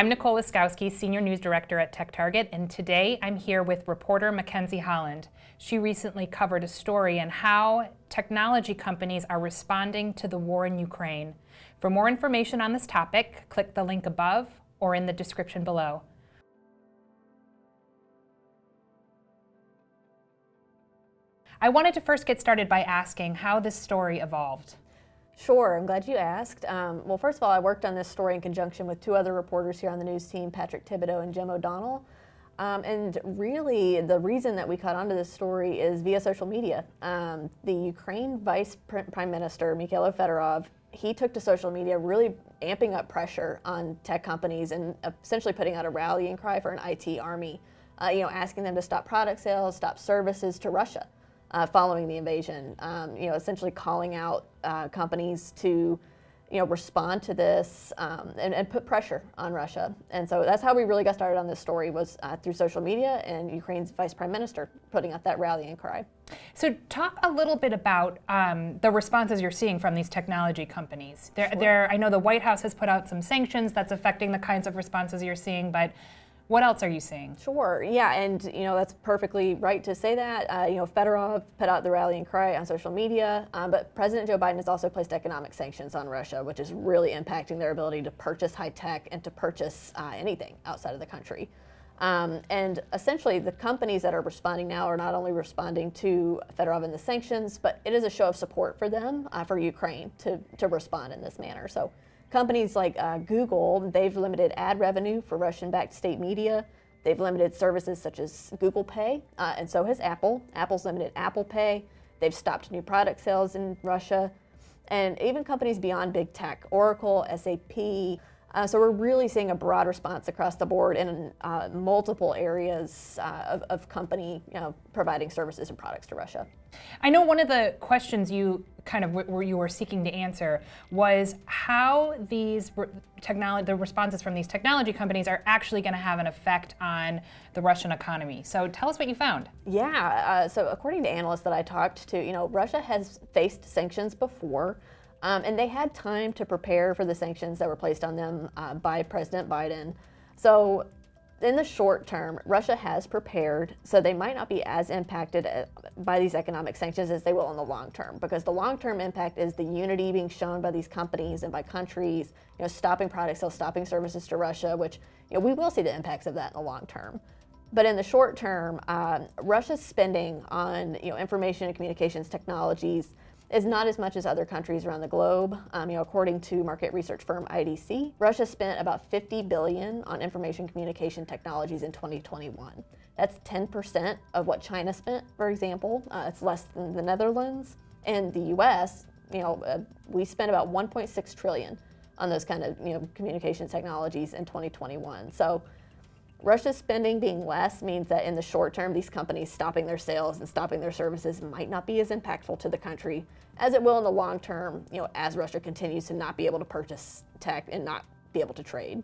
I'm Nicole Laskowski, Senior News Director at TechTarget, and today I'm here with reporter Makenzie Holland. She recently covered a story on how technology companies are responding to the war in Ukraine. For more information on this topic, click the link above or in the description below. I wanted to first get started by asking how this story evolved. Sure, I'm glad you asked. Well, first of all, I worked on this story in conjunction with two other reporters here on the news team, Patrick Thibodeau and Jim O'Donnell. And really, the reason that we caught onto this story is via social media. The Ukraine Vice Prime Minister, Mikhailo Fedorov, he took to social media, really amping up pressure on tech companies and essentially putting out a rallying cry for an IT army, asking them to stop product sales, stop services to Russia. Following the invasion, essentially calling out companies to, respond to this and put pressure on Russia. And so that's how we really got started on this story, was through social media and Ukraine's Vice Prime Minister putting out that rallying cry. So talk a little bit about the responses you're seeing from these technology companies. Sure. I know the White House has put out some sanctions that's affecting the kinds of responses you're seeing, but what else are you seeing? Sure, yeah, and that's perfectly right to say that. Fedorov put out the rallying cry on social media, but President Joe Biden has also placed economic sanctions on Russia, which is really impacting their ability to purchase high tech and to purchase anything outside of the country. And essentially, the companies that are responding now are not only responding to Fedorov and the sanctions, but it is a show of support for them, for Ukraine, to respond in this manner. So companies like Google, they've limited ad revenue for Russian-backed state media. They've limited services such as Google Pay, and so has Apple. Apple's limited Apple Pay. They've stopped new product sales in Russia. And even companies beyond big tech, Oracle, SAP. So we're really seeing a broad response across the board in multiple areas of company providing services and products to Russia. I know one of the questions you were seeking to answer was how the responses from these technology companies are actually going to have an effect on the Russian economy. So tell us what you found. Yeah, so according to analysts that I talked to, Russia has faced sanctions before. And they had time to prepare for the sanctions that were placed on them by President Biden. So in the short term, Russia has prepared, so they might not be as impacted by these economic sanctions as they will in the long term, because the long-term impact is the unity being shown by these companies and by countries, stopping product sales, stopping services to Russia, which we will see the impacts of that in the long term. But in the short term, Russia's spending on information and communications technologies is not as much as other countries around the globe. According to market research firm IDC, Russia spent about $50 billion on information communication technologies in 2021. That's 10% of what China spent, for example. It's less than the Netherlands. And the US, we spent about $1.6 trillion on those kind of communications technologies in 2021. So Russia's spending being less means that in the short term, these companies stopping their sales and stopping their services might not be as impactful to the country as it will in the long term, as Russia continues to not be able to purchase tech and not be able to trade.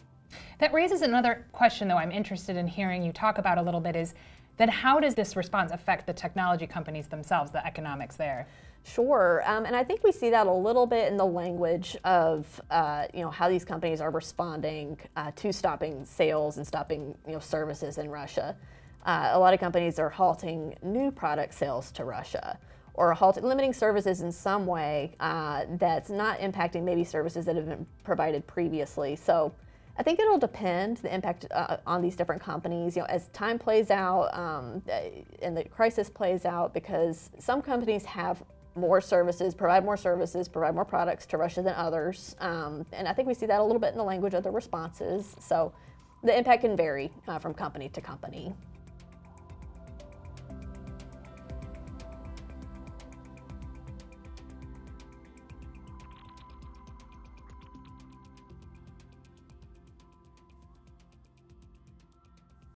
That raises another question, though, I'm interested in hearing you talk about a little bit, is then how does this response affect the technology companies themselves, the economics there? Sure, and I think we see that a little bit in the language of how these companies are responding to stopping sales and stopping services in Russia. A lot of companies are halting new product sales to Russia, or limiting services in some way that's not impacting maybe services that have been provided previously. So I think it'll depend, the impact on these different companies, as time plays out and the crisis plays out, because some companies have more services, provide more products to Russia than others. And I think we see that a little bit in the language of the responses. So the impact can vary from company to company.